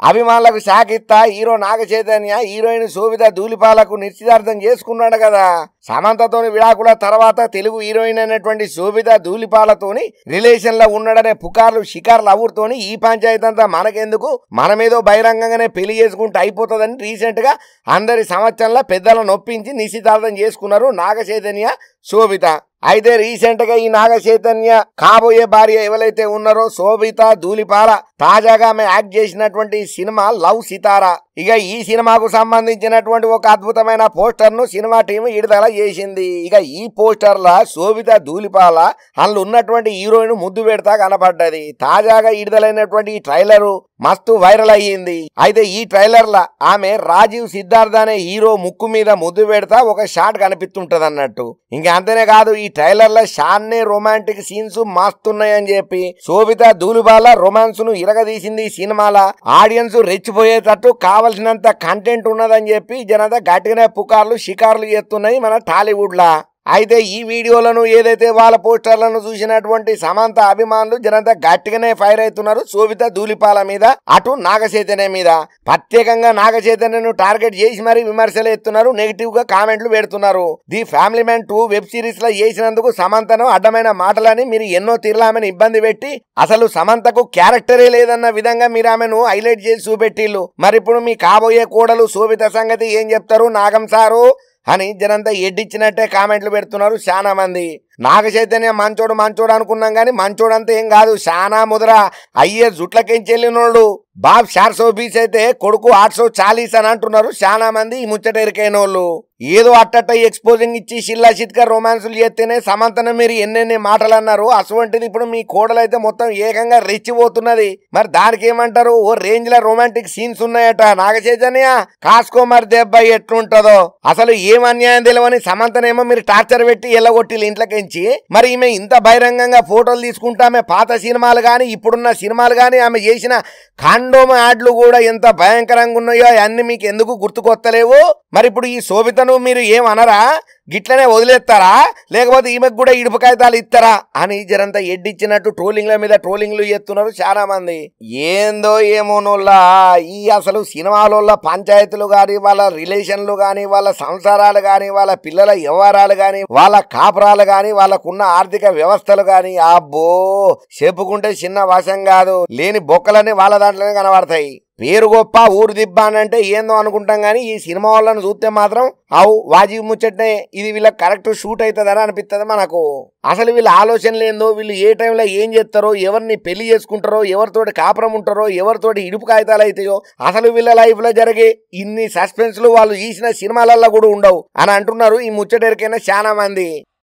అభిమానులకు షాక్ ఇస్తా hero Naga Chaitanya heroine శోభిత ధూళిపాలకు నిశ్చితార్థం చేసుకున్నాడు కదా. సమంతతోని విడాకుల తర్వాత తెలుగు హీరోయిన్ అయినటువంటి శోభిత ధూళిపాలతోని రిలేషన్ లో ఉన్నాడనే పుకార్లు షికార్లు అవుతోని ఈ పంచాయతీ అంతా మనకెందుకు, మనమేదో బహిరంగంగానే పెళ్లి చేసుకుంటే అయిపోతుందని రీసెంట్ గా అందరి సంవత్సరంలో పెద్దలను నొప్పించి నిశ్చితార్థం చేసుకున్నారు నాగ చైతన్య శోభిత. అయితే రీసెంట్ గా ఈ నాగ చైతన్య కాబోయే భార్య ఎవరైతే ఉన్నారో శోభిత ధూళిపాల తాజాగా ఆమె యాక్ట్ చేసినటువంటి సినిమా లవ్ సితారా. ఇక ఈ సినిమాకు సంబంధించినటువంటి ఒక అద్భుతమైన పోస్టర్ ను సినిమా టీం విడుదల చేసింది. ఇక ఈ పోస్టర్ లా శోభిత ధూళిపాల అందులో ఉన్నటువంటి హీరోయిన్ ముద్దు పెడతా కనపడ్డది. తాజాగా విడుదలైనటువంటి ఈ ట్రైలర్ మస్తు వైరల్ అయ్యింది. అయితే ఈ ట్రైలర్ లా ఆమె రాజీవ్ సిద్ధార్థ్ అనే హీరో ముక్కు మీద ముద్దు పెడతా ఒక షాట్ కనిపిస్తుంటది అన్నట్టు. ఇంకా అంతేనే కాదు, ఈ ట్రైలర్ లో షాన్నే రొమాంటిక్ సీన్స్ మస్తున్నాయని చెప్పి శోభిత ధూళిపాల రొమాన్స్ ను ఇరగదీసింది. ఈ సినిమాల ఆడియన్స్ రెచ్చిపోయేటట్టు కావలసినంత కంటెంట్ ఉన్నదని చెప్పి జనంతా గట్టిగానే పుకార్లు షికార్లు చేస్తున్నాయి మన టాలీవుడ్ లా. అయితే ఈ వీడియోలను ఏదైతే వాళ్ళ పోస్టర్లను చూసినటువంటి సమంత అభిమానులు జనంతా గట్టిగానే ఫైర్ అవుతున్నారు శోభిత ధూళిపాల మీద, అటు నాగ చైతన్య మీద. ప్రత్యేకంగా నాగ చైతన్యను టార్గెట్ చేసి మరి విమర్శలు ఎత్తున్నారు, నెగిటివ్ గా కామెంట్లు పెడుతున్నారు. The family man 2 web series లో చేసినందుకు సమంతను అడ్డమైన మాటలని మీరు ఎన్నో తీర్ల ఆమెను ఇబ్బంది పెట్టి అసలు సమంతకు క్యారెక్టరే లేదన్న విధంగా మీరు ఆమెను హైలైట్ చేసి చూపెట్టిల్లు. మరి ఇప్పుడు మీ కాబోయే కోడలు శోభిత సంగతి ఏం చెప్తారు నాగం సారు అని జనంతా ఎడ్డిచ్చినట్టే కామెంట్లు పెడుతున్నారు చాలా మంది. నాగ చైతన్య మంచోడు అనుకున్నాం కానీ మంచోడంతా ఏం కాదు, శానా ముద్ర అయ్యే జుట్లకెంచెళ్ళినోళ్ళు. బాబ్ 420 అయితే కొడుకు 840 అని అంటున్నారు చాలా మంది ఈ ముచ్చట ఎరికైన వాళ్ళు. ఏదో అట్టట్ట ఎక్స్పోజింగ్ ఇచ్చి షిల్లా చిత్క రొమాన్సులు చేస్తేనే సమంతను మీరు ఎన్నెన్ని మాటలు అన్నారు, అటువంటిది ఇప్పుడు మీ కోడలైతే మొత్తం ఏకంగా రెచ్చిపోతున్నది. మరి దానికి ఏమంటారు? ఓ రేంజ్ లో రొమాంటిక్ సీన్స్ ఉన్నాయట. నాగ చైతన్య కాసుకో మరి దెబ్బ ఎట్లుంటదో. అసలు ఏం అన్యాయం తెలియని సమంతనేమో మీరు టార్చర్ పెట్టి ఎల్లగొట్టిల్లు ఇంట్లోకి. మరి ఈమె ఇంత బహిరంగంగా ఫోటోలు తీసుకుంటా ఆమె పాత సినిమాలు గాని ఇప్పుడున్న సినిమాలు గాని ఆమె చేసిన కాండోమ యాడ్లు కూడా ఎంత భయంకరంగా ఉన్నాయో అవన్నీ మీకు ఎందుకు గుర్తుకొత్తలేవు? మరి ఇప్పుడు ఈ శోభితను మీరు ఏమనరా? గిట్లనే వదిలేస్తారా? లేకపోతే ఈమెకు కూడా ఇడుపు కాగితాలు ఇస్తారా అని జరంతా ఎడ్డిచ్చినట్టు ట్రోలింగ్ల మీద ట్రోలింగ్లు చేస్తున్నారు చాలా మంది. ఏందో ఏమోనోళ్ళ ఈ అసలు సినిమాల పంచాయతీలు గాని, వాళ్ళ రిలేషన్లు గాని, వాళ్ళ సంసారాలు గాని, వాళ్ళ పిల్లల వ్యవహారాలు గాని, వాళ్ళ కాపురాలు గాని, వాళ్ళకున్న ఆర్థిక వ్యవస్థలు గాని అబ్బో చెప్పుకుంటే చిన్న వశం కాదు. లేని బొక్కలన్నీ వాళ్ళ దాంట్లోనే కనబడతాయి. పేరు గొప్ప ఊరు దిబ్బ అని అంటే ఏందో అనుకుంటాం కానీ ఈ సినిమా వాళ్ళని చూస్తే మాత్రం అవు వాజీబ్ ముచ్చట్నే ఇది వీళ్ళకి కరెక్ట్ షూట్ అవుతుందని అనిపిస్తుంది మనకు. అసలు వీళ్ళ ఆలోచనలు ఏందో, వీళ్ళు ఏ టైంలో ఏం చేస్తారో, ఎవరిని పెళ్లి చేసుకుంటారో, ఎవరితోటి కాపురం ఉంటారో, ఎవరితోటి ఇడుపు కాగితాలు అవుతాయో, అసలు వీళ్ళ లైఫ్ లో జరిగే ఇన్ని సస్పెన్స్లు వాళ్ళు చేసిన సినిమాలలో కూడా ఉండవు అని అంటున్నారు ఈ ముచ్చటెరికైనా చాలా మంది.